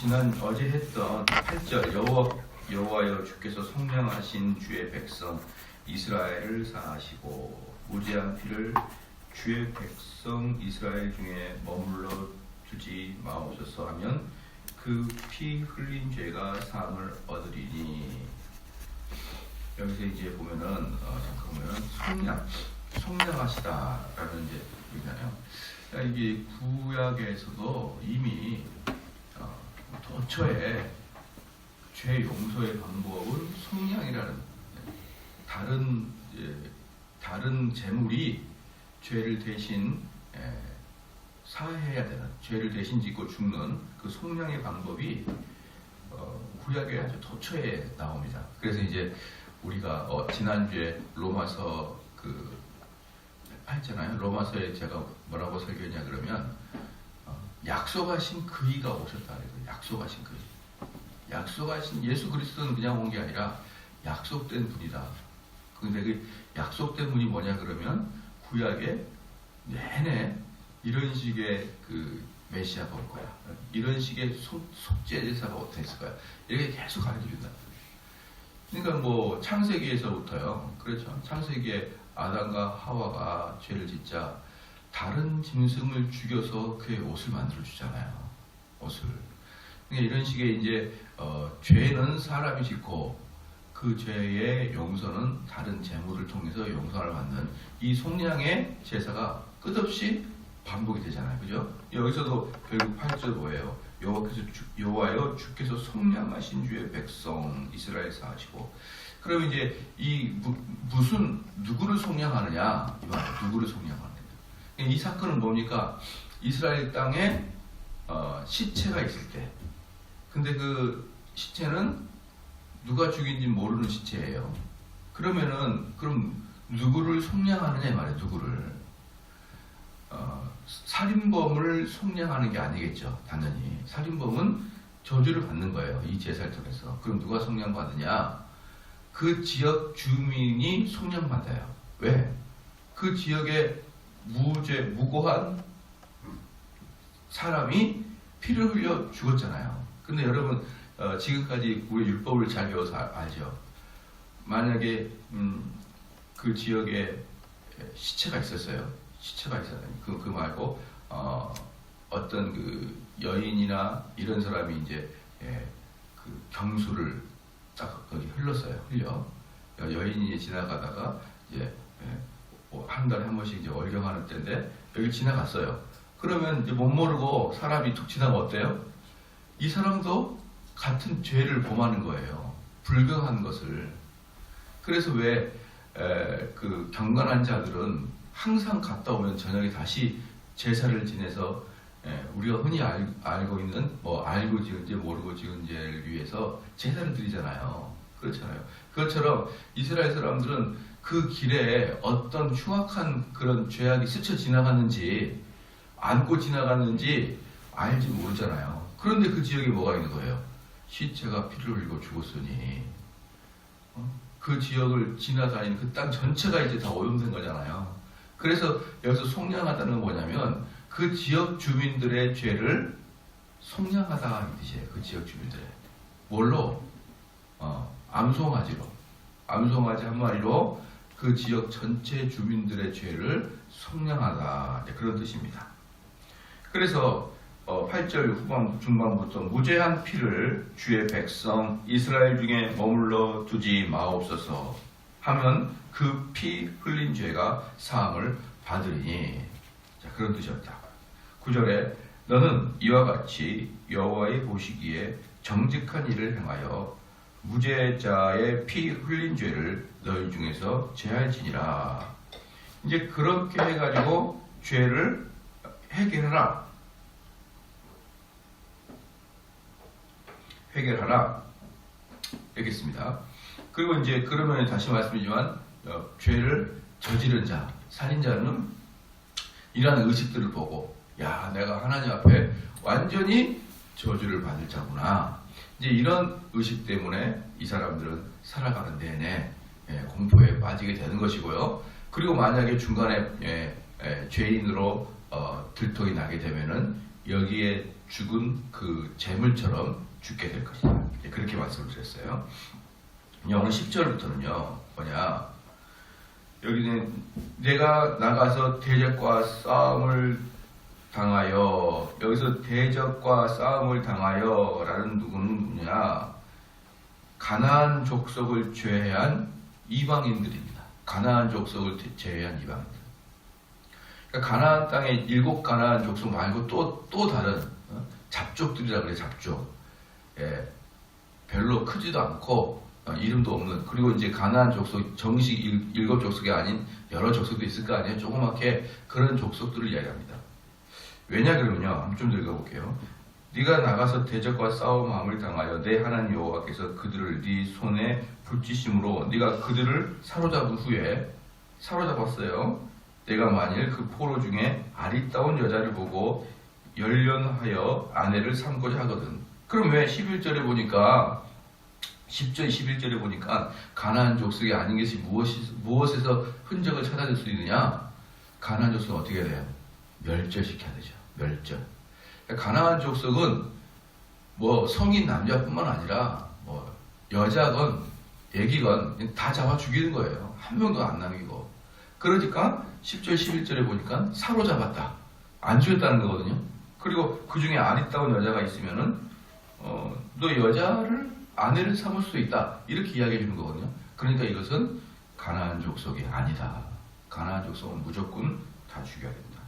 어제 했던 8절 여호와여 주께서 속량하신 주의 백성 이스라엘을 사하시고 무죄한 피를 주의 백성 이스라엘 중에 머물러 두지 마옵소서 하면 그 피 흘린 죄가 사함을 얻으리니. 여기서 이제 보면은 속량하시다라는 이제 얘기잖아요. 이게 구약에서도 이미 도처에 죄 용서의 방법은 속량이라는 다른 제물이 죄를 대신 사해야 되는, 죄를 대신 짓고 죽는 그 속량의 방법이 구약에 아주 도처에 나옵니다. 그래서 이제 우리가 지난주에 로마서 했잖아요. 로마서에 제가 뭐라고 설교했냐 그러면 약속하신 그이가 오셨다 그래요. 약속하신 그이. 약속하신 예수 그리스도는 그냥 온 게 아니라 약속된 분이다. 근데 그 약속된 분이 뭐냐 그러면 구약에 내내 이런 식의 그 메시아가 올 거야. 이런 식의 속죄 제사가 어떻게 있을 거야. 이렇게 계속 가르쳐준다. 그러니까 뭐 창세기에서부터요. 그렇죠. 창세기에 아담과 하와가 죄를 짓자 다른 짐승을 죽여서 그의 옷을 만들어 주잖아요. 옷을. 그러니까 이런 식의 이제 죄는 사람이 짓고 그 죄의 용서는 다른 제물을 통해서 용서를 받는 이 속량의 제사가 끝없이 반복이 되잖아요. 그죠? 여기서도 결국 8절 뭐예요? 여호와여 주께서 속량하신 주의 백성 이스라엘 사하시고. 그럼 이제 누구를 속량하느냐? 누구를 속량하느냐? 이 사건은 뭡니까? 이스라엘 땅에 시체가 있을 때. 근데 그 시체는 누가 죽인지 모르는 시체예요. 그럼 누구를 속량하느냐 말이에요. 누구를. 살인범을 속량하는 게 아니겠죠. 당연히. 살인범은 저주를 받는 거예요. 이 제사를 통해서. 그럼 누가 속량받느냐? 그 지역 주민이 속량받아요. 왜? 그 지역에 무고한 사람이 피를 흘려 죽었잖아요. 근데 여러분 지금까지 우리 율법을 잘 배워서 알죠. 만약에 그 지역에 시체가 있었어요. 시체가 있어요. 그 말고 어떤 그 여인이나 이런 사람이 이제 그 경수를 딱 거기 흘렀어요. 여인이 지나가다가 이제 한 달에 한 번씩 이제 월경하는 때인데 여기 지나갔어요. 그러면 이제 못 모르고 사람이 툭 지나면 어때요? 이 사람도 같은 죄를 범하는 거예요. 불경한 것을. 그래서 왜 그 경건한 자들은 항상 갔다 오면 저녁에 다시 제사를 지내서 우리가 흔히 알고 있는 알고 지은 죄 모르고 지은 죄를 위해서 제사를 드리잖아요. 그렇잖아요. 그것처럼 이스라엘 사람들은 그 길에 어떤 흉악한 그런 죄악이 스쳐 지나갔는지 안고 지나갔는지 알지 모르잖아요. 그런데 그 지역에 뭐가 있는 거예요? 시체가 피를 흘리고 죽었으니 그 지역을 지나다니는 그 땅 전체가 이제 다 오염된 거잖아요. 그래서 여기서 속량하다는 건 뭐냐면 그 지역 주민들의 죄를 속량하다 이 뜻이에요. 그 지역 주민들의. 뭘로? 암송아지로. 암송아지 한 마리로 그 지역 전체 주민들의 죄를 속량하다. 그런 뜻입니다. 그래서 8절 중반부터 무죄한 피를 주의 백성 이스라엘 중에 머물러 두지 마옵소서 하면 그 피 흘린 죄가 사함을 받으리니. 자, 그런 뜻이었다. 9절에 너는 이와 같이 여호와의 보시기에 정직한 일을 행하여 무죄자의 피 흘린 죄를 너희 중에서 제할지니라. 이제 그렇게 해가지고 죄를 해결하라. 알겠습니다. 그리고 이제 그러면 다시 말씀드리지만 죄를 저지른 자, 살인자는 이러한 의식들을 보고 야, 내가 하나님 앞에 완전히 저주를 받을 자구나. 이제 이런 의식 때문에 이 사람들은 살아가는 내내 공포에 빠지게 되는 것이고요. 그리고 만약에 중간에 죄인으로 들통이 나게 되면은 여기에 죽은 그 재물처럼 죽게 될 것이다. 그렇게 말씀을 드렸어요. 오늘 10절부터는요 뭐냐, 여기는 내가 나가서 대적과 싸움을 당하여, 여기서 대적과 싸움을 당하여 라는 누구는 누구냐, 가나안 족속을 제외한 이방인들입니다. 가나안 족속을 제외한 이방인들. 그러니까 가나안 땅에 7 가나안 족속 말고 또 다른 잡족들이라 그래. 잡족. 예, 별로 크지도 않고 이름도 없는, 그리고 이제 가나안 족속 정식 7 족속이 아닌 여러 족속도 있을 거 아니에요. 조그맣게 그런 족속들을 이야기합니다. 왜냐 그러면요, 한번 좀 읽어볼게요. 네가 나가서 대적과 싸움함을 당하여 내 하나님 여호와께서 그들을 네 손에 붙이심으로 네가 그들을 사로잡은 후에, 사로잡았어요. 내가 만일 그 포로 중에 아리따운 여자를 보고 연련하여 아내를 삼고자 하거든. 그럼 왜 11절에 보니까 10절 11절에 보니까 가나안 족속이 아닌 것이 무엇에서 흔적을 찾아낼 수 있느냐? 가나안 족속은 어떻게 돼요? 멸절시켜야 되죠. 멸절. 가나안 족속은 뭐 성인 남자뿐만 아니라 뭐 여자건 애기건 다 잡아 죽이는 거예요. 한 명도 안 남기고. 그러니까 10절 11절에 보니까 사로잡았다, 안 죽였다는 거거든요. 그리고 그 중에 아리따운 여자가 있으면은 너 여자를 아내를 삼을 수 있다, 이렇게 이야기해 주는 거거든요. 그러니까 이것은 가나안 족속이 아니다. 가나안 족속은 무조건 다 죽여야 된다.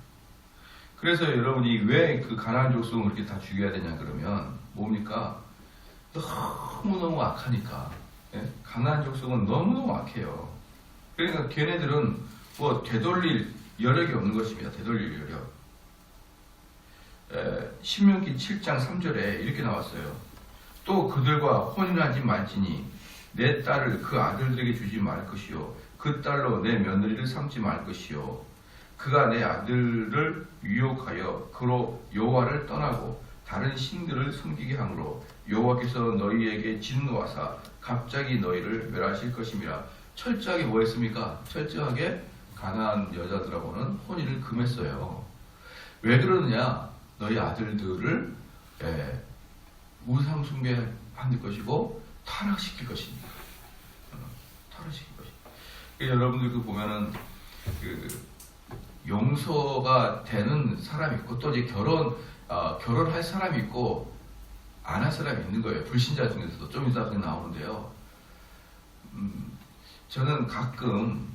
그래서 여러분이 왜 그 가나안 족속을 그렇게 다 죽여야 되냐 그러면 뭡니까? 너무너무 악하니까. 예? 가나안 족속은 너무너무 악해요. 그러니까 걔네들은 뭐 되돌릴 여력이 없는 것입니다. 되돌릴 여력. 신명기 7장 3절에 이렇게 나왔어요. 또 그들과 혼인하지 말지니 내 딸을 그 아들들에게 주지 말 것이요 그 딸로 내 며느리를 삼지 말 것이요 그가 내 아들을 유혹하여 그로 여호와를 떠나고 다른 신들을 섬기게 하므로 여호와께서 너희에게 진노하사 갑자기 너희를 멸하실 것임이라. 철저하게 뭐 했습니까? 철저하게 가나안 여자들하고는 혼인을 금했어요. 왜 그러느냐? 너희 아들들을 우상 숭배할 것이고 타락시킬 것입니다. 타락시킬 것입니다. 여러분들 그 보면은 그 용서가 되는 사람이 있고 또 이제 결혼할 사람이 있고 안 할 사람이 있는 거예요. 불신자 중에서도 좀 이따 나오는데요. 저는 가끔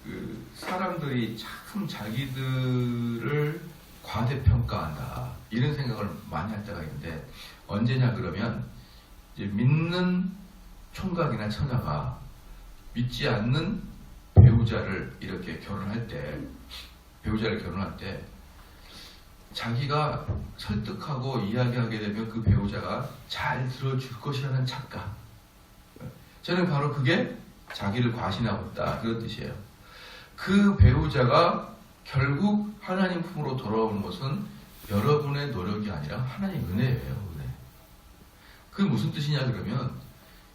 그 사람들이 참 자기들을 과대평가한다, 이런 생각을 많이 할 때가 있는데, 언제냐 그러면 이제 믿는 총각이나 처녀가 믿지 않는 배우자를 이렇게 결혼할 때, 자기가 설득하고 이야기하게 되면 그 배우자가 잘 들어줄 것이라는 착각. 저는 바로 그게 자기를 과신하고 있다, 그런 뜻이에요. 그 배우자가 결국 하나님 품으로 돌아오는 것은 여러분의 노력이 아니라 하나님의 은혜예요. 은혜. 그게 무슨 뜻이냐 그러면,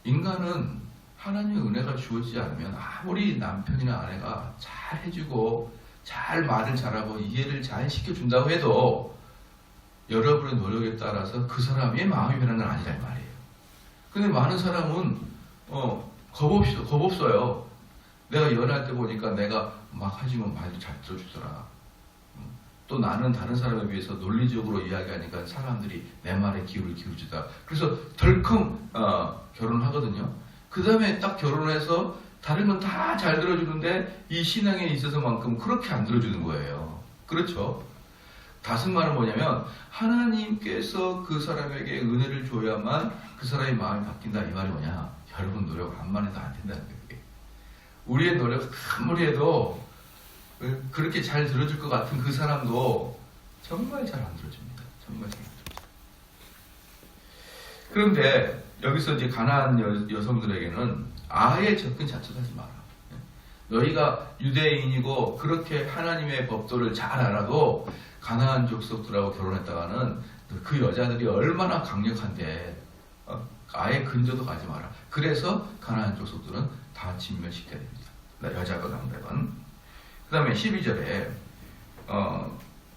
인간은 하나님의 은혜가 주어지지 않으면 아무리 남편이나 아내가 잘 해주고 잘 말을 잘하고 이해를 잘 시켜준다고 해도 여러분의 노력에 따라서 그 사람의 마음이 변하는 건 아니란 말이에요. 근데 많은 사람은 겁없어요. 내가 연애할 때 보니까 내가 막 하지만 말도 잘 들어주더라. 또 나는 다른 사람에 비해서 논리적으로 이야기하니까 사람들이 내 말에 귀를 기울이다. 그래서 덜컹 결혼을 하거든요. 그 다음에 딱 결혼을 해서 다른 건 다 잘 들어주는데 이 신앙에 있어서만큼 그렇게 안 들어주는 거예요. 그렇죠? 다슨 말은 뭐냐면, 하나님께서 그 사람에게 은혜를 줘야만 그 사람의 마음이 바뀐다, 이 말이 뭐냐? 여러분 노력 암만 해도 안 된다는 거예요. 우리의 노력 아무리 해도 그렇게 잘 들어줄 것 같은 그 사람도 정말 잘 안 들어줍니다. 정말 잘 안 들어줍니다. 그런데 여기서 이제 가나안 여성들에게는 아예 접근 자체를 하지 마라. 너희가 유대인이고 그렇게 하나님의 법도를 잘 알아도 가나안 족속들하고 결혼했다가는 그 여자들이 얼마나 강력한데 아예 근처도 가지 마라. 그래서 가나안 족속들은 다 진멸시켜야 됩니다. 여자가 남자건. 그 다음에 12절에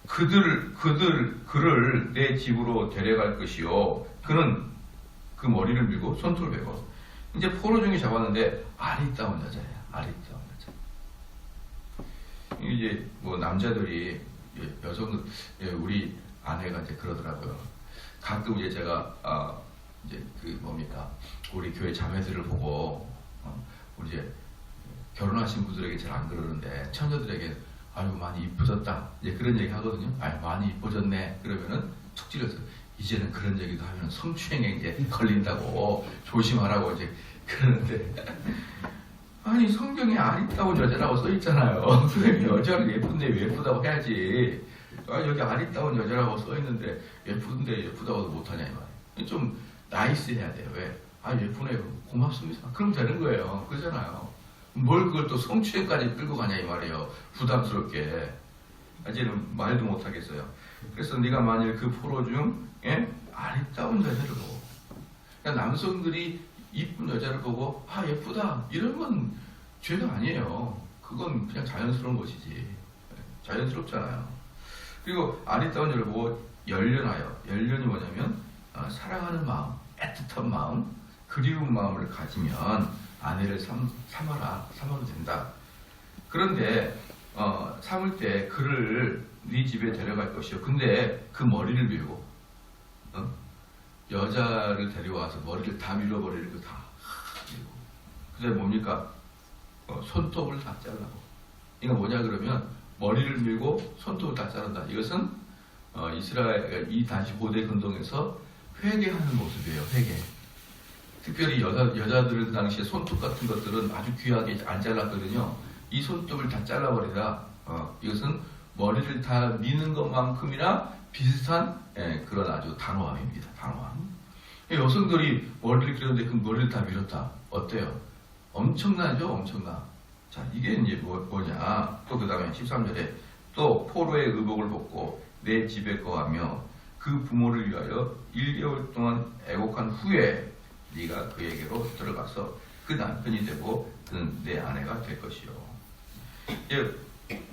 그를 내 집으로 데려갈 것이요. 그는 그 머리를 밀고 손톱을 베고. 이제 포로중에 잡았는데 아리따운 여자예요. 아리따운 여자. 이제 뭐 남자들이 여성들 우리 아내가 이제 그러더라고요. 가끔 이제 제가 이제 그 뭡니까 우리 교회 자매들을 보고 우리 이제 결혼하신 분들에게 잘 안 그러는데 처녀들에게 아유 많이 이뻐졌다 이제 그런 얘기 하거든요. 아유 많이 이뻐졌네 그러면은 툭 찔러서 이제는 그런 얘기도 하면 성추행에 이제 걸린다고 조심하라고 이제 그러는데 아니 성경에 아리따운 여자라고 써 있잖아요. 여자는 예쁜데 예쁘다고 해야지. 여기 아리따운 여자라고 써 있는데 예쁜데 예쁘다고도 못하냐 이 말이에요. 좀 나이스해야 돼요. 왜? 아 예쁘네요. 고맙습니다. 그럼 되는 거예요. 그러잖아요. 뭘 그걸 또 성추행까지 끌고 가냐 이 말이에요. 부담스럽게. 이제는 말도 못하겠어요. 그래서 네가 만일 그 포로 중에 아리따운 여자를 보고 그러니까 남성들이 이쁜 여자를 보고 아 예쁘다 이러면 죄가 아니에요. 그건 그냥 자연스러운 것이지. 자연스럽잖아요. 그리고 아리따운 여자를 보고 열련하여. 열련이 뭐냐면 사랑하는 마음, 애틋한 마음, 그리운 마음을 가지면 아내를 삼아도 된다. 그런데 삼을 때 그를 네 집에 데려갈 것이요. 근데 그 머리를 밀고 여자를 데려와서 머리를 다 밀어버리는 거 다 밀고 그다음에 뭡니까? 손톱을 다 잘라고. 이거 뭐냐 그러면 머리를 밀고 손톱을 다 자른다. 이것은 이스라엘 이 당시 고대 근동에서 회개하는 모습이에요. 회개. 특별히 여자들 당시에 손톱 같은 것들은 아주 귀하게 안 잘랐거든요. 이 손톱을 다 잘라버리다. 이것은 머리를 다 미는 것만큼이나 비슷한 그런 아주 단호함입니다. 단호함. 여성들이 머리를 기르는데 그 머리를 다 밀었다. 어때요? 엄청나죠? 엄청나. 자, 이게 이제 뭐냐. 또 그 다음에 13절에 또 포로의 의복을 벗고 내 집에 거하며 그 부모를 위하여 1개월 동안 애곡한 후에 네가 그에게로 들어가서 그 남편이 되고 그는 내 아내가 될 것이요.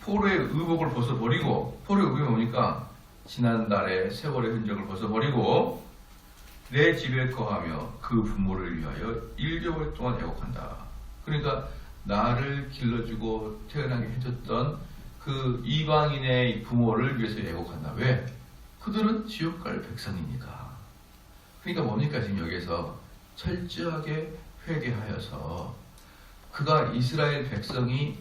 포로의 의복을 벗어버리고 포로의 의복이 뭡니까? 지난달의 세월의 흔적을 벗어버리고 내 집에 거하며 그 부모를 위하여 1개월 동안 애곡한다. 그러니까 나를 길러주고 태어나게 해줬던 그 이방인의 부모를 위해서 애곡한다. 왜? 그들은 지옥 갈 백성이니까. 그러니까 뭡니까? 지금 여기에서 철저하게 회개하여서 그가 이스라엘 백성이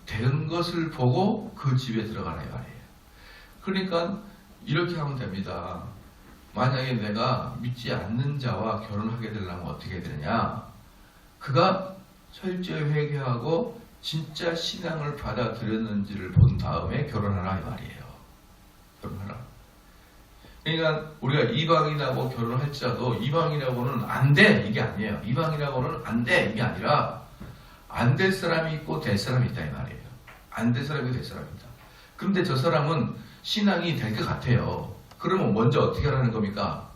된 것을 보고 그 집에 들어가라 말이에요. 그러니까 이렇게 하면 됩니다. 만약에 내가 믿지 않는 자와 결혼하게 되려면 어떻게 되느냐? 그가 철저히 회개하고 진짜 신앙을 받아들였는지를 본 다음에 결혼하라 이 말이에요. 결혼하라. 그러니까 우리가 이방인하고 결혼할지라도 이방인하고는 안 돼 이게 아니에요. 이방인하고는 안 돼 이게 아니라 안 될 사람이 있고 될 사람이 있다 이 말이에요. 안 될 사람이 될 사람이다. 그런데 저 사람은 신앙이 될 것 같아요. 그러면 먼저 어떻게 하라는 겁니까?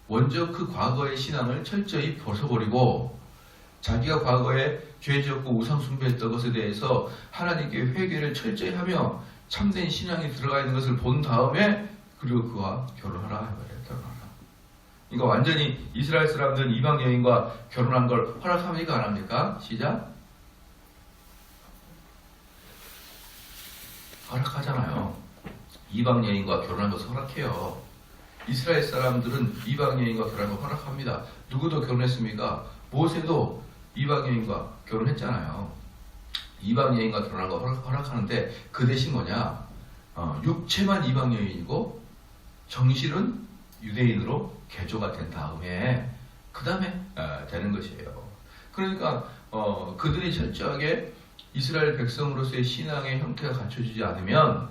먼저 그 과거의 신앙을 철저히 벗어버리고 자기가 과거에 죄 지었고 우상 숭배했던 것에 대해서 하나님께 회개를 철저히 하며 참된 신앙이 들어가 있는 것을 본 다음에 그리고 그와 결혼하라 말이에요. 결혼하라. 그러니까 완전히 이스라엘 사람들은 이방 여인과 결혼한 걸 허락합니까? 안 합니까? 시작. 허락하잖아요. 이방 여인과 결혼한 것을 허락해요. 이스라엘 사람들은 이방 여인과 결혼한 걸 허락합니다. 누구도 결혼했습니까? 모세도 이방 여인과 결혼했잖아요. 이방 여인과 결혼한 거 허락하는데 그 대신 뭐냐? 육체만 이방 여인이고 정실은 유대인으로 개조가 된 다음에 그 다음에 되는 것이에요. 그러니까 그들이 철저하게 이스라엘 백성으로서의 신앙의 형태가 갖춰지지 않으면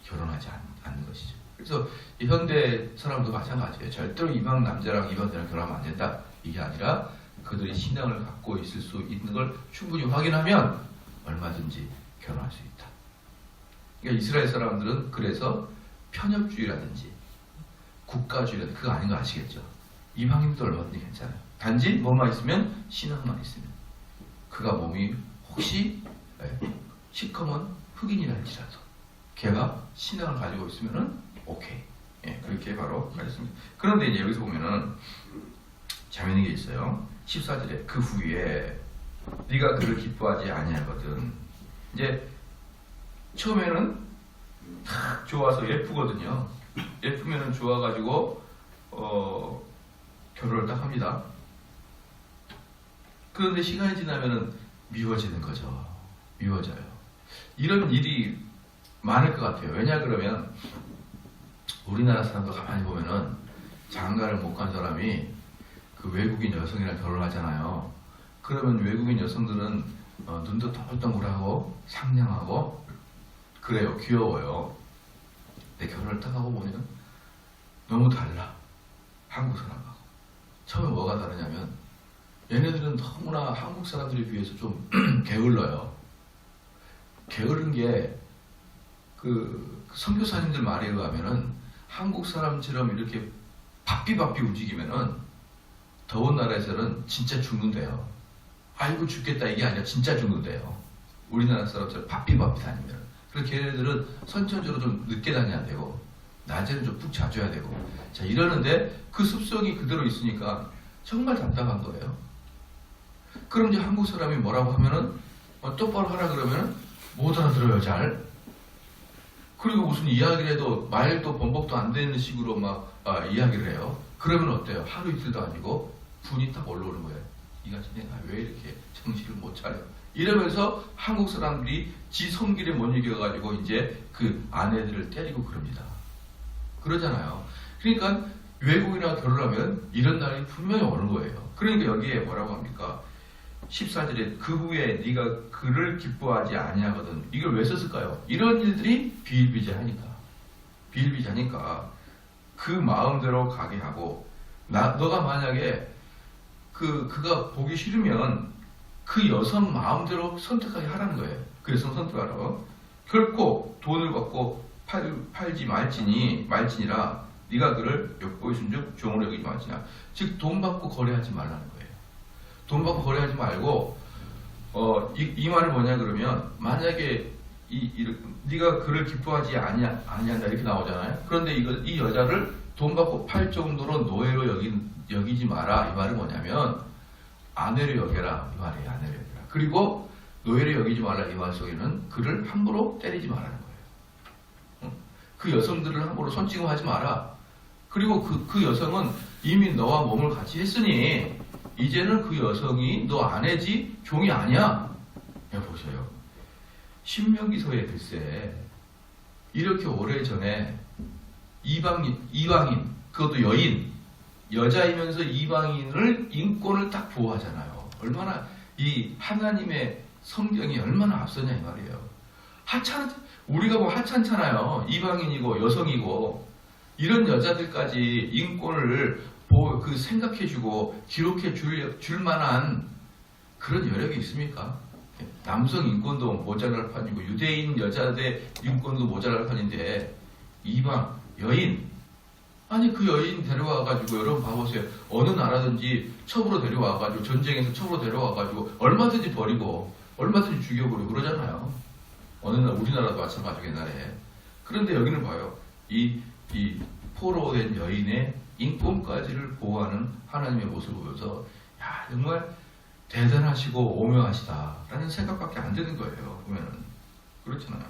결혼하지 않는 것이죠. 그래서 현대 사람도 마찬가지예요. 절대로 이방 남자랑 이방 여자랑 결혼하면 안 된다. 이게 아니라 그들이 신앙을 갖고 있을 수 있는 걸 충분히 확인하면 얼마든지 결혼할 수 있다. 그러니까 이스라엘 사람들은 그래서 편협주의라든지 국가주의라든지 그거 아닌 거 아시겠죠? 이방인도 얼마든지 괜찮아요. 단지 뭐만 있으면 신앙만 있으면 그가 몸이 혹시 시커먼 흑인이랄지라도 걔가 신앙을 가지고 있으면은 오케이. 예, 그렇게 바로 가졌습니다. 그런데 이제 여기서 보면은 재밌는 게 있어요. 14절에 그 후에 네가 그를 기뻐하지 아니하거든. 이제 처음에는 탁 좋아서 예쁘거든요. 예쁘면은 좋아가지고 결혼을 딱 합니다. 그런데 시간이 지나면은 미워지는 거죠. 미워져요. 이런 일이 많을 것 같아요. 왜냐 그러면 우리나라 사람도 가만히 보면은 장가를 못 간 사람이 그 외국인 여성이랑 결혼하잖아요. 그러면 외국인 여성들은 눈도 동글동글하고 상냥하고 그래요. 귀여워요. 근데 결혼을 딱 하고 보면 너무 달라. 한국 사람하고. 처음에 뭐가 다르냐면 얘네들은 너무나 한국 사람들에 비해서 좀 게을러요. 게으른 게 그 선교사님들 말에 의하면은 한국 사람처럼 이렇게 바삐바삐 움직이면은 더운 나라에서는 진짜 죽는데요. 아이고 죽겠다 이게 아니라 진짜 죽는데요. 우리나라 사람처럼 바삐바삐 다니면. 그래서 걔네들은 선천적으로 좀 늦게 다녀야 되고 낮에는 좀 푹 자줘야 되고 자 이러는데 그 습성이 그대로 있으니까 정말 답답한 거예요. 그럼 이제 한국 사람이 뭐라고 하면은 똑바로 하라 그러면은 못 알아들어요 잘. 그리고 무슨 이야기를 해도 말도 번복도 안 되는 식으로 막 이야기를 해요. 그러면 어때요? 하루 이틀도 아니고 분이 딱 올라오는 거예요. 이 같은 애가 왜 이렇게 정신을 못 차려? 이러면서 한국 사람들이 지 손길에 못 이겨가지고 이제 그 아내들을 때리고 그럽니다. 그러잖아요. 그러니까 외국인이랑 결혼하면 이런 날이 분명히 오는 거예요. 그러니까 여기에 뭐라고 합니까? 14절에 그 후에 네가 그를 기뻐하지 아니하거든. 이걸 왜 썼을까요? 이런 일들이 비일비재하니까. 비일비재하니까 그 마음대로 가게 하고 너가 만약에 그가 보기 싫으면 그 여성 마음대로 선택하게 하라는 거예요. 그 여성 선택하라고. 결코 돈을 받고 팔지 말지니라 네가 그를 욕보이순즉 종으로 여기지 말지냐. 즉 돈 받고 거래하지 말라는 거예요. 돈 받고 거래하지 말고 이 말은 뭐냐 그러면 만약에 네가 그를 기뻐하지 아니한다 이렇게 나오잖아요. 그런데 이 여자를 돈 받고 팔 정도로 노예로 여기지 마라. 이 말은 뭐냐면 아내로 여겨라 이 말이에요. 아내로 여겨라. 그리고 노예로 여기지 말라 이 말 속에는 그를 함부로 때리지 말라는 거예요. 그 여성들을 함부로 손찌검하지 마라. 그리고 그 여성은 이미 너와 몸을 같이 했으니 이제는 그 여성이 너 아내지 종이 아니야. 보세요. 신명기서에 글쎄 이렇게 오래전에 이방인 그것도 여자이면서 이방인을 인권을 딱 보호하잖아요. 얼마나 이 하나님의 성경이 얼마나 앞서냐 이 말이에요. 우리가 뭐 하찮잖아요. 이방인이고 여성이고 이런 여자들까지 인권을 생각해주고 기록해 줄 만한 그런 여력이 있습니까? 남성 인권도 모자랄 판이고 유대인 여자들의 인권도 모자랄 판인데 이방 여인 아니 그 여인 데려와가지고 여러분 봐보세요. 어느 나라든지 첩으로 데려와가지고 전쟁에서 첩으로 데려와가지고 얼마든지 버리고 얼마든지 죽여버리고 그러잖아요. 어느 날 우리나라도 마찬가지고 옛날에. 그런데 여기는 봐요. 이 포로된 여인의 인권까지를 보호하는 하나님의 모습을 보면서 야 정말 대단하시고 오묘하시다라는 생각밖에 안 드는 거예요. 보면은 그렇잖아요.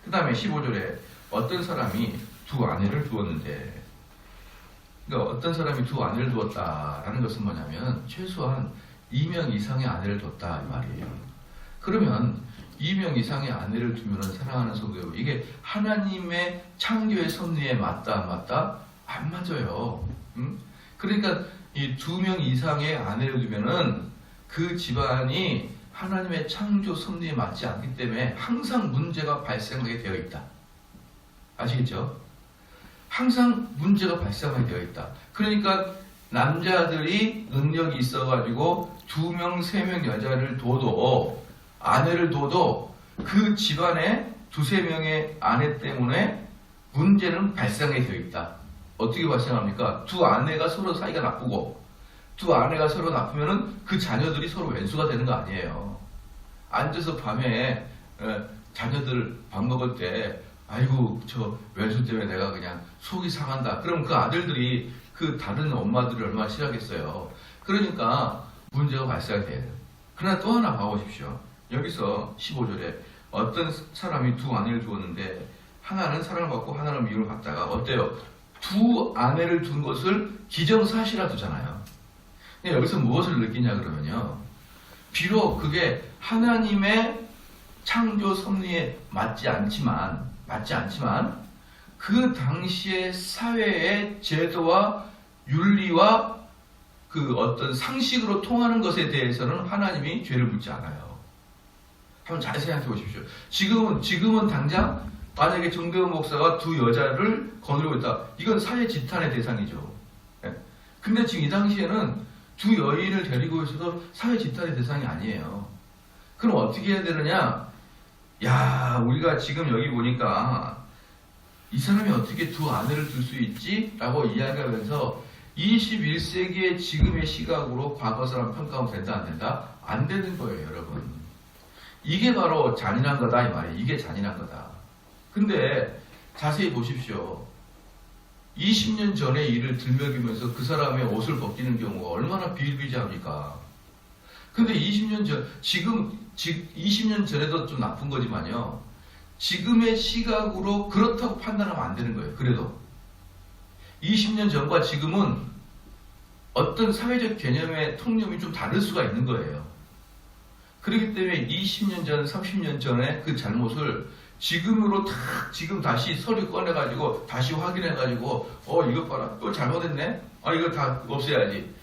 그 다음에 15절에 어떤 사람이 두 아내를 두었는데 그러니까 어떤 사람이 두 아내를 두었다라는 것은 뭐냐면 최소한 2명 이상의 아내를 뒀다 이 말이에요. 그러면 2명 이상의 아내를 두면 사랑하는 성도 이게 하나님의 창조의 섭리에 맞다 안 맞다? 안 맞아요. 그러니까 이 2명 이상의 아내를 두면은 그 집안이 하나님의 창조 섭리에 맞지 않기 때문에 항상 문제가 발생하게 되어 있다. 아시겠죠? 항상 문제가 발생하게 되어 있다. 그러니까 남자들이 능력이 있어가지고 2명, 3명 여자를 둬도 아내를 둬도 그 집안에 2-3명의 아내 때문에 문제는 발생하게 되어 있다. 어떻게 발생합니까? 두 아내가 서로 사이가 나쁘고 두 아내가 서로 나쁘면은 그 자녀들이 서로 왼수가 되는 거 아니에요. 앉아서 밤에 자녀들 밥 먹을 때 아이고 저 왼손 때문에 내가 그냥 속이 상한다. 그럼 그 아들들이 그 다른 엄마들을 얼마나 싫어하겠어요. 그러니까 문제가 발생돼요. 그러나 또 하나 봐보십시오. 여기서 15절에 어떤 사람이 두 아내를 두었는데 하나는 사랑을 받고 하나는 미움을 받다가 어때요? 두 아내를 둔 것을 기정사실화 두잖아요. 여기서 무엇을 느끼냐 그러면요. 비록 그게 하나님의 창조 섭리에 맞지 않지만 그 당시의 사회의 제도와 윤리와 그 어떤 상식으로 통하는 것에 대해서는 하나님이 죄를 묻지 않아요. 한번 잘 생각해 보십시오. 지금은 당장 만약에 정대원 목사가 두 여자를 거느리고 있다. 이건 사회 지탄의 대상이죠. 근데 지금 이 당시에는 두 여인을 데리고 있어도 사회 지탄의 대상이 아니에요. 그럼 어떻게 해야 되느냐? 야, 우리가 지금 여기 보니까 이 사람이 어떻게 두 아내를 둘 수 있지? 라고 이야기하면서 21세기의 지금의 시각으로 과거 사람 평가하면 된다 안 된다? 안 되는 거예요, 여러분. 이게 바로 잔인한 거다 이 말이에요. 이게 잔인한 거다. 근데 자세히 보십시오. 20년 전의 일을 들먹이면서 그 사람의 옷을 벗기는 경우가 얼마나 비일비재합니까? 근데 20년 전, 지금 20년 전에도 좀 나쁜 거지만요. 지금의 시각으로 그렇다고 판단하면 안 되는 거예요. 그래도 20년 전과 지금은 어떤 사회적 개념의 통념이 좀 다를 수가 있는 거예요. 그렇기 때문에 20년 전, 30년 전에 그 잘못을 지금으로 지금 다시 서류 꺼내가지고 다시 확인해가지고 이것 봐라 또 잘못했네. 이거 다 없애야지.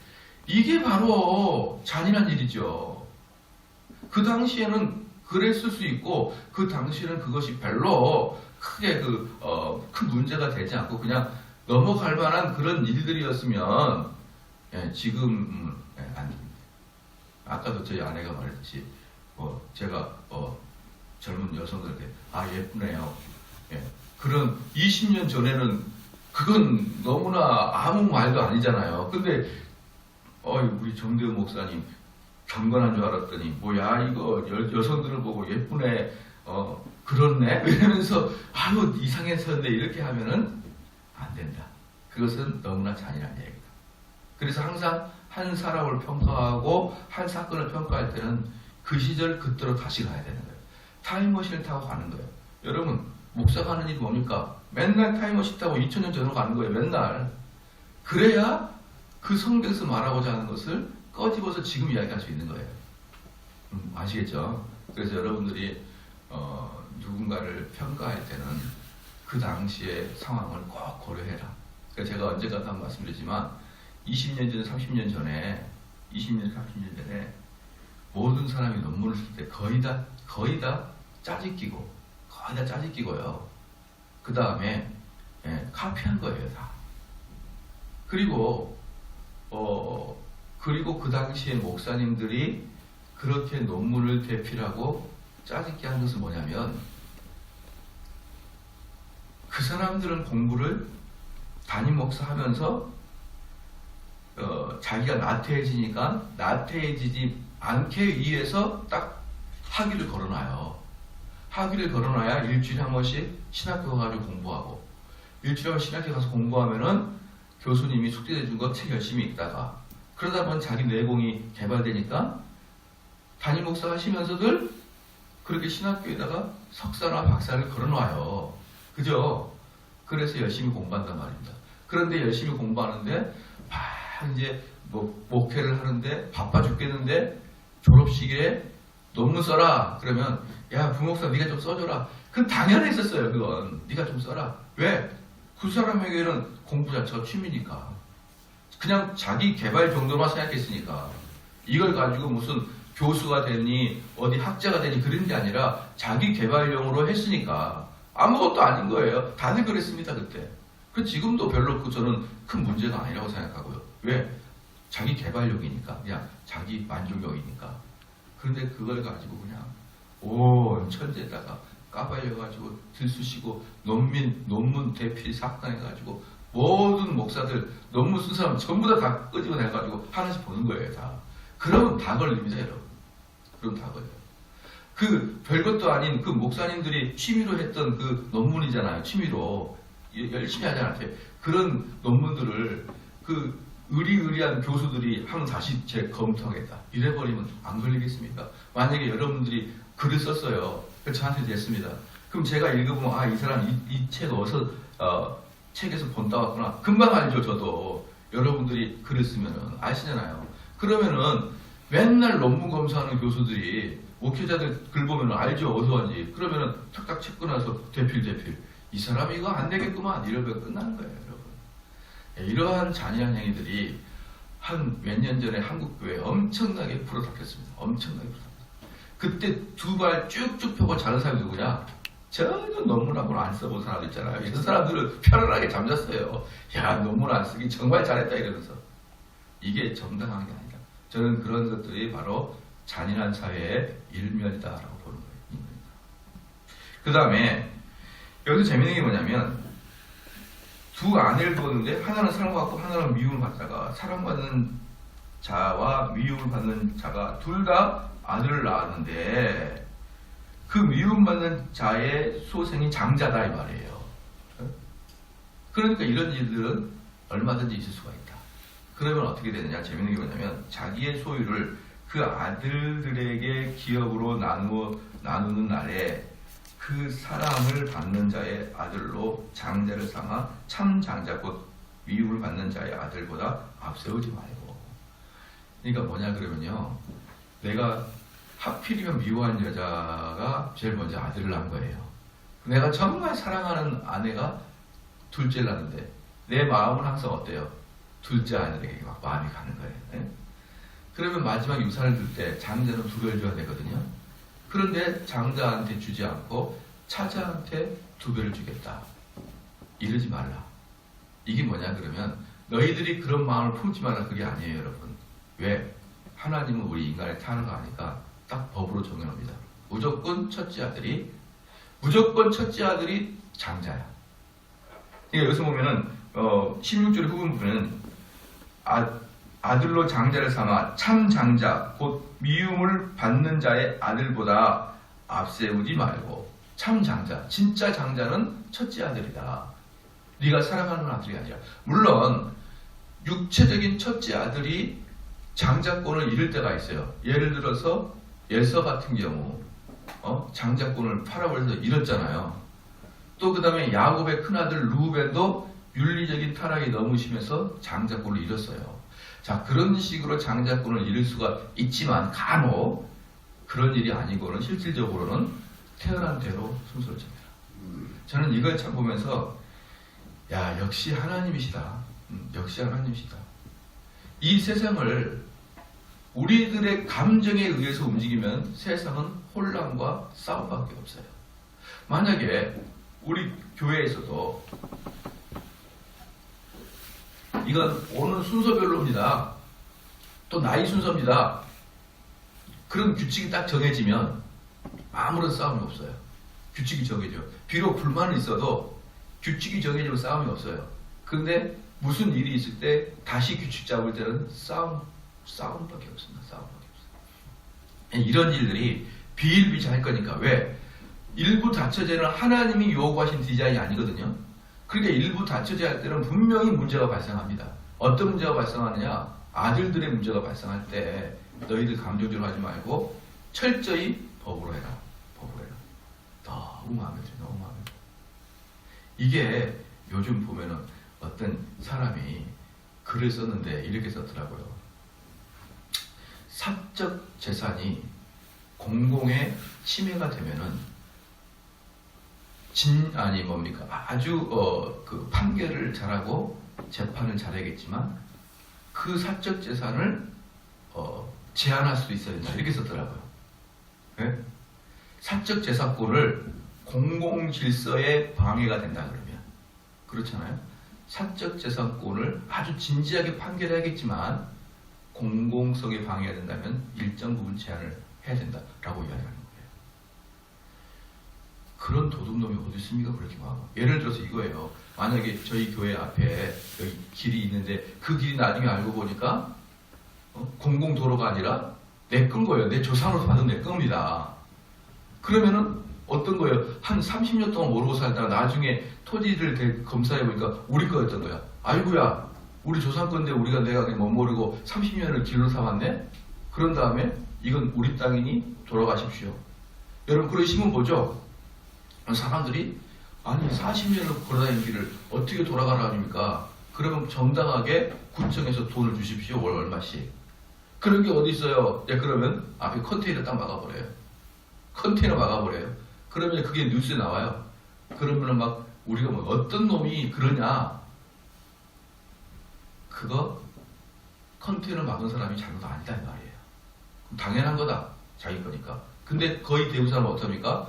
이게 바로 잔인한 일이죠. 그 당시에는 그랬을 수 있고 그 당시에는 그것이 별로 크게 큰 문제가 되지 않고 그냥 넘어갈 만한 그런 일들이었으면 지금 안 됩니다. 아까도 저희 아내가 말했지. 제가 젊은 여성들한테 예쁘네요. 그런 20년 전에는 그건 너무나 아무 말도 아니잖아요. 근데 우리 정대훈 목사님 경건한 줄 알았더니 뭐야 이거 여성들을 보고 예쁘네 그렇네 이러면서 아유 이상했었는데 이렇게 하면은 안 된다. 그것은 너무나 잔인한 얘기다. 그래서 항상 한 사람을 평가하고 한 사건을 평가할 때는 그 시절 그때로 다시 가야 되는 거예요. 타임머신을 타고 가는 거예요. 여러분 목사가 하는 일이 뭡니까? 맨날 타임머신 타고 2000년 전으로 가는 거예요. 맨날. 그래야 그 성경에서 말하고자 하는 것을 꺼집어서 지금 이야기할 수 있는 거예요. 아시겠죠? 그래서 여러분들이 누군가를 평가할 때는 그 당시의 상황을 꼭 고려해라. 그러니까 제가 언젠가도 한번 말씀드리지만 20년 전, 30년 전에 모든 사람이 논문을 쓸 때 거의 다 짜지 끼고요. 그 다음에 카피한 거예요, 다. 그리고 그 당시에 목사님들이 그렇게 논문을 대필하고 짜집기 한 것은 뭐냐면 그 사람들은 공부를 담임 목사 하면서 자기가 나태해지니까 나태해지지 않게 위해서 딱 학위를 걸어놔요. 학위를 걸어놔야 일주일에 한 번씩 신학교 가가지고 공부하고 일주일에 한 번 신학교 가서 공부하면은 교수님이 숙제 내준 거 책 열심히 읽다가 그러다 보면 자기 내공이 개발되니까 담임 목사 하시면서들 그렇게 신학교에다가 석사나 박사를 걸어놔요. 그죠? 그래서 열심히 공부한단 말입니다. 그런데 열심히 공부하는데 막 이제 목회를 하는데 바빠 죽겠는데 졸업식에 논문 써라. 그러면 야 부목사 네가 좀 써줘라. 그건 당연했었어요. 그건 네가 좀 써라. 왜? 그 사람에게는 공부 자체가 취미니까. 그냥 자기 개발 정도만 생각했으니까. 이걸 가지고 무슨 교수가 되니 어디 학자가 되니 그런 게 아니라 자기 개발용으로 했으니까 아무것도 아닌 거예요. 다들 그랬습니다 그때. 그 지금도 별로 저는 큰 문제가 아니라고 생각하고요. 왜? 자기 개발용이니까. 그냥 자기 만족용이니까. 그런데 그걸 가지고 그냥 온 천재다가 까발려가지고 들쑤시고 논문 대필 사건해가지고 모든 목사들 논문 쓴 사람 전부 다 끄집어내가지고 하나씩 보는 거예요. 다. 그러면 다 걸립니다 여러분. 그럼 다 걸려요. 그 별것도 아닌 그 목사님들이 취미로 했던 그 논문이잖아요. 취미로 열심히 하지 않았어요. 그런 논문들을 그 의리의리한 교수들이 한번 다시 재검토하겠다. 이래버리면 안 걸리겠습니까? 만약에 여러분들이 글을 썼어요. 저한테 됐습니다. 그럼 제가 읽어보면 아, 이 사람 이 책 어디서 책에서 본따 왔구나. 금방 알죠. 저도. 여러분들이 글을 쓰면은 아시잖아요. 그러면은 맨날 논문 검사하는 교수들이 목회자들 글 보면 알죠. 어디서 왔는지. 그러면은 탁탁 찍고 나서 대필. 이 사람이 이거 안 되겠구만. 이러면 끝나는 거예요. 여러분. 이러한 잔인한 행위들이 한 몇 년 전에 한국 교회에 엄청나게 불어닥쳤습니다. 엄청나게 불어닥쳤습니다. 그때 두 발 쭉쭉 펴고 자는 사람이 누구냐? 전혀 논문하고는 안 써본 사람들 있잖아요. 이런 사람들은 편안하게 잠잤어요. 야, 논문 안 쓰기 정말 잘했다 이러면서. 이게 정당한 게 아니다. 저는 그런 것들이 바로 잔인한 사회의 일면이다라고 보는 거예요. 그 다음에 여기서 재밌는 게 뭐냐면 두 아내를 두었는데 하나는 사랑받고 하나는 미움을 받다가 사랑받는 자와 미움을 받는 자가 둘 다 아들을 낳았는데 그 미움받는 자의 소생이 장자다 이 말이에요. 그러니까 이런 일들은 얼마든지 있을 수가 있다. 그러면 어떻게 되느냐? 재밌는 게 뭐냐면 자기의 소유를 그 아들들에게 기업으로 나누는 날에 그 사랑을 받는 자의 아들로 장자를 삼아 참 장자 곧 미움을 받는 자의 아들보다 앞세우지 말고. 그러니까 뭐냐 그러면요. 내가 하필이면 미워한 여자가 제일 먼저 아들을 낳은 거예요. 내가 정말 사랑하는 아내가 둘째를 낳는데 내 마음은 항상 어때요? 둘째 아들에게 막 마음이 가는 거예요. 네? 그러면 마지막 유산을 줄 때 장자는 두 배를 줘야 되거든요. 그런데 장자한테 주지 않고 차자한테 두 배를 주겠다. 이러지 말라. 이게 뭐냐 그러면 너희들이 그런 마음을 품지 말라 그게 아니에요 여러분. 왜? 하나님은 우리 인간의 타는 거 아니까 딱 법으로 정해놓습니다. 무조건 첫째 아들이 장자야. 그러니까 여기서 보면은 16절 후분 부분은 아들로 장자를 삼아 참 장자 곧 미움을 받는 자의 아들보다 앞세우지 말고. 참 장자, 진짜 장자는 첫째 아들이다. 네가 사랑하는 아들이 아니라. 물론 육체적인 첫째 아들이 장자권을 잃을 때가 있어요. 예를 들어서 예서 같은 경우 장자권을 팔아버려서 잃었잖아요. 또 그 다음에 야곱의 큰아들 루벤도 윤리적인 타락이 너무 심해서 장자권을 잃었어요. 자, 그런 식으로 장자권을 잃을 수가 있지만 간혹 그런 일이 아니고는 실질적으로는 태어난 대로 순서를 찹니다. 저는 이걸 참 보면서 야, 역시 하나님이시다. 역시 하나님이시다. 이 세상을 우리들의 감정에 의해서 움직이면 세상은 혼란과 싸움밖에 없어요. 만약에 우리 교회에서도 이건 오는 순서별로입니다. 또 나이 순서입니다. 그런 규칙이 딱 정해지면 아무런 싸움이 없어요. 규칙이 정해져. 비록 불만은 있어도 규칙이 정해지면 싸움이 없어요. 그런데 무슨 일이 있을 때 다시 규칙 잡을 때는 싸움밖에 없습니다. 싸움밖에 없어요. 이런 일들이 비일비재할 거니까. 왜? 일부 다처제는 하나님이 요구하신 디자인이 아니거든요. 그러니까 일부 다처제 할 때는 분명히 문제가 발생합니다. 어떤 문제가 발생하느냐? 아들들의 문제가 발생할 때 너희들 감정적으로 하지 말고 철저히 법으로 해라. 법으로 해라. 너무 마음에 들어요. 너무 마음에 들어요. 이게 요즘 보면은 어떤 사람이 글을 썼는데 이렇게 썼더라고요. 사적 재산이 공공의 침해가 되면은 아주 그 판결을 잘하고 재판을 잘하겠지만 그 사적 재산을 제한할 수도 있어야 된다. 이렇게 썼더라고요. 네? 사적 재산권을 공공 질서에 방해가 된다 그러면 그렇잖아요. 사적 재산권을 아주 진지하게 판결해야겠지만 공공성에 방해가 된다면 일정 부분 제한을 해야 된다라고 이야기하는 거예요. 그런 도둑놈이 어디 있습니까? 그렇게 막. 예를 들어서 이거예요. 만약에 저희 교회 앞에 여기 길이 있는데 그 길이 나중에 알고 보니까 공공도로가 아니라 내 건 거예요. 내 조상으로서 받은 내 겁니다. 그러면은 어떤 거예요? 한 30년 동안 모르고 살다가 나중에 토지를 검사해보니까 우리 거였던 거야. 아이고야, 우리 조상 건데 내가 못 모르고 30년을 길로 삼았네? 그런 다음에 이건 우리 땅이니 돌아가십시오. 여러분 그런 신문 보죠? 사람들이 아니 40년을 걸어다니는 길을 어떻게 돌아가라 합니까? 그러면 정당하게 구청에서 돈을 주십시오. 월 얼마씩. 그런 게 어디 있어요? 그러면 앞에 컨테이너 딱 막아버려요. 컨테이너 막아버려요. 그러면 그게 뉴스에 나와요. 그러면은 막 우리가 뭐 어떤 놈이 그러냐? 그거 컨테이너 막은 사람이 잘못 아니다 이 말이에요. 당연한 거다. 자기 거니까. 근데 거의 대부분 사람은 어떻습니까?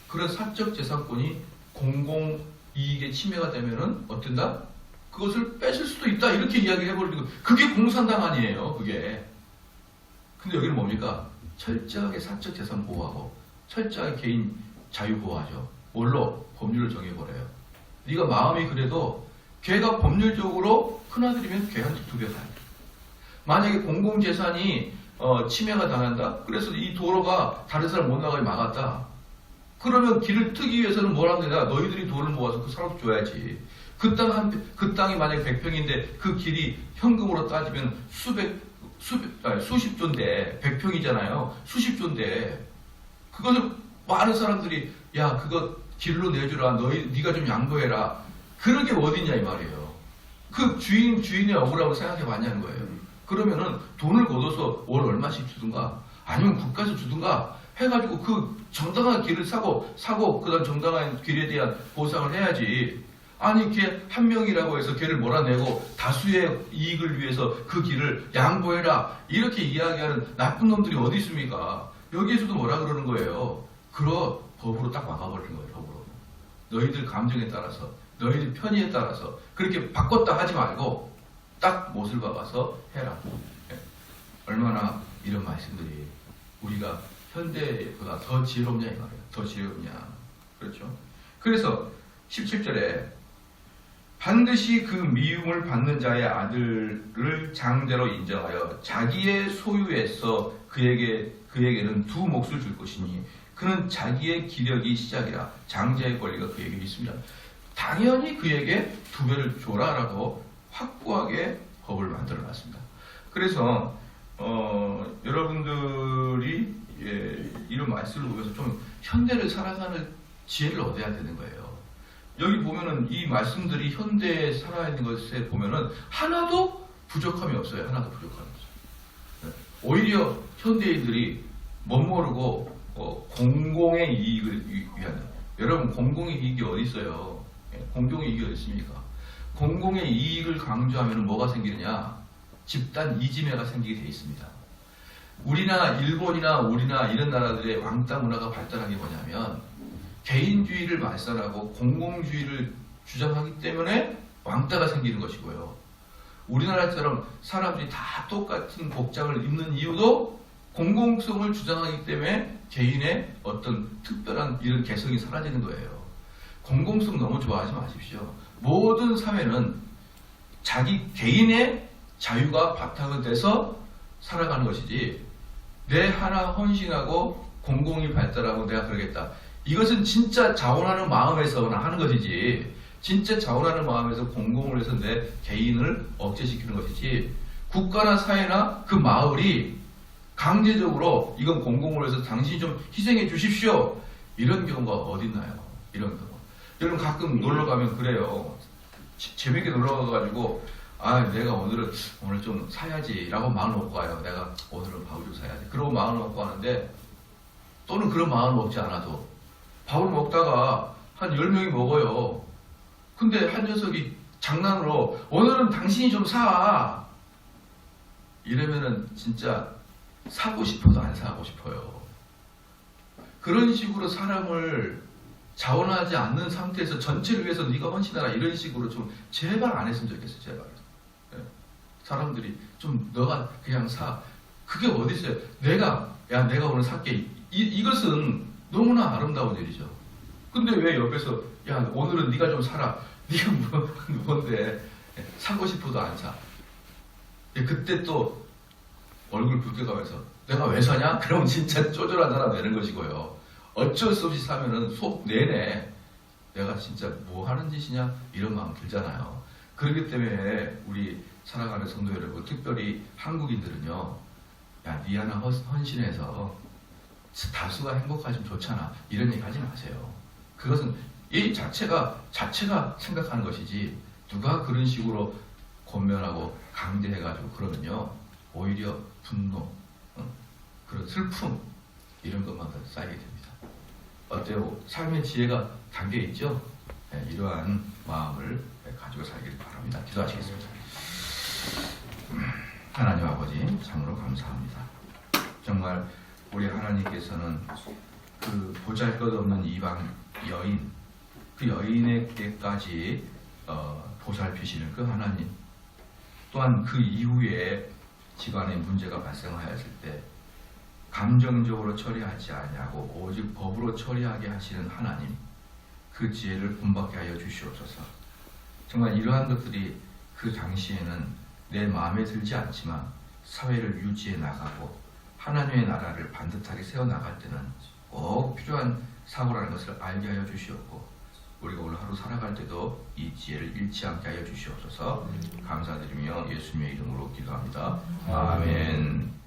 그런 사적 재산권이 공공이익에 침해가 되면은 어떤다? 그것을 뺏을 수도 있다. 이렇게 이야기를 해버리고 그게 공산당 아니에요. 그게. 근데 여기는 뭡니까? 철저하게 사적 재산 보호하고 철저하게 개인 자유 보호하죠. 뭘로? 법률을 정해버려요. 네가 마음이 그래도 걔가 법률적으로 큰아들이면 걔한테 2배 가야 돼. 만약에 공공재산이 침해가 당한다? 그래서 이 도로가 다른 사람 못 나가게 막았다. 그러면 길을 트기 위해서는 뭘 하면 되냐? 너희들이 돈을 모아서 그 사람 줘야지. 그 땅이 만약에 100평인데 그 길이 현금으로 따지면 수십 조인데 100평이잖아요. 수십 조인데 그것을 많은 사람들이 야 그거 길로 내주라. 네가 좀 양보해라. 그런 게 어딨냐 이 말이에요. 그 주인의 억울함을 생각해 봤냐는 거예요. 그러면은 돈을 걷어서 월 얼마씩 주든가 아니면 국가에서 주든가 해가지고 그 정당한 길을 사고 그다음 정당한 길에 대한 보상을 해야지. 아니 걔 한 명이라고 해서 걔를 몰아내고 다수의 이익을 위해서 그 길을 양보해라 이렇게 이야기하는 나쁜 놈들이 어디 있습니까? 여기에서도 뭐라 그러는 거예요? 법으로 딱 막아버리는 거예요. 법으로. 너희들 감정에 따라서 너희들 편의에 따라서 그렇게 바꿨다 하지 말고 딱 못을 박아서 해라. 얼마나 이런 말씀들이 우리가 현대보다 더 지혜롭냐 이 말이에요. 더 지혜롭냐. 그렇죠? 그래서 17절에 반드시 그 미움을 받는 자의 아들을 장자로 인정하여 자기의 소유에서 그에게는 2 몫을 줄 것이니 그는 자기의 기력이 시작이라 장자의 권리가 그에게 있습니다. 당연히 그에게 2배를 줘라라고 확고하게 법을 만들어 놨습니다. 그래서 여러분들이 이런 말씀을 보면서 좀 현대를 살아가는 지혜를 얻어야 되는 거예요. 여기 보면은 이 말씀들이 현대에 살아있는 것에 보면은 하나도 부족함이 없어요. 하나도 부족함이 없어요. 오히려 현대인들이 멋모르고 공공의 이익을 위한 여러분 공공의 이익이 어디 있어요? 공공의 이익이 어디 있습니까? 공공의 이익을 강조하면 뭐가 생기느냐? 집단 이지매가 생기게 돼 있습니다. 우리나 일본이나 우리나 이런 나라들의 왕따 문화가 발달한 게 뭐냐면 개인주의를 말살하고 공공주의를 주장하기 때문에 왕따가 생기는 것이고요. 우리나라처럼 사람들이 다 똑같은 복장을 입는 이유도 공공성을 주장하기 때문에 개인의 어떤 특별한 이런 개성이 사라지는 거예요. 공공성 너무 좋아하지 마십시오. 모든 사회는 자기 개인의 자유가 바탕은 돼서 살아가는 것이지 내 하나 헌신하고 공공이 발달하고 내가 그러겠다. 이것은 진짜 자원하는 마음에서나 하는 것이지 진짜 자원하는 마음에서 공공을 해서 내 개인을 억제시키는 것이지 국가나 사회나 그 마을이 강제적으로 이건 공공을 해서 당신이 좀 희생해 주십시오. 이런 경우가 어딨나요? 이런 경우. 여러분 가끔 놀러 가면 그래요. 재밌게 놀러 가가지고 내가 오늘 좀 사야지 라고 마음을 먹고 가요. 내가 오늘은 밥을 좀 사야지. 그러고 마음을 먹고 가는데 또는 그런 마음을 먹지 않아도 밥을 먹다가 한 10명이 먹어요. 근데 한 녀석이 장난으로 오늘은 당신이 좀 사. 이러면은 진짜 사고 싶어도 안 사고 싶어요. 그런 식으로 사람을 자원하지 않는 상태에서 전체를 위해서 네가 헌신하라 이런 식으로 좀 제발 안 했으면 좋겠어요. 제발. 사람들이 좀 너가 그냥 사. 그게 어디 있어요? 내가 오늘 살게. 이것은 너무나 아름다운 일이죠. 근데 왜 옆에서 오늘은 네가 좀 사라. 네가 뭔데 사고 싶어도 안 사. 그때 또 얼굴 붉게 가면서 내가 왜 사냐? 그러면 진짜 쪼절한 사람 되는 것이고요. 어쩔 수 없이 사면은 속 내내 내가 진짜 뭐 하는 짓이냐 이런 마음 들잖아요. 그렇기 때문에 우리 사랑하는 성도 여러분, 특별히 한국인들은요, 야, 니 하나 헌신해서 다수가 행복하시면 좋잖아 이런 얘기 하지 마세요. 그것은 이 자체가 생각하는 것이지, 누가 그런 식으로 권면하고 강제해가지고 그러면요 오히려 분노, 그런 슬픔 이런 것만 더 쌓이게 됩니다. 어때요? 삶의 지혜가 담겨 있죠? 네, 이러한 마음을 가지고 살기를 바랍니다. 기도하시겠습니다. 하나님 아버지, 참으로 감사합니다. 정말 우리 하나님께서는 그 보잘것없는 이방 여인, 그 여인에게까지 보살피시는 그 하나님, 또한 그 이후에 집안에 문제가 발생하였을 때 감정적으로 처리하지 아니하고 오직 법으로 처리하게 하시는 하나님, 그 지혜를 본받게 하여 주시옵소서. 정말 이러한 것들이 그 당시에는 내 마음에 들지 않지만 사회를 유지해 나가고 하나님의 나라를 반듯하게 세워나갈 때는 꼭 필요한 사고라는 것을 알게 하여 주시옵고, 우리가 오늘 하루 살아갈 때도 이 지혜를 잃지 않게 하여 주시옵소서. 감사드리며 예수님의 이름으로 기도합니다. 아멘.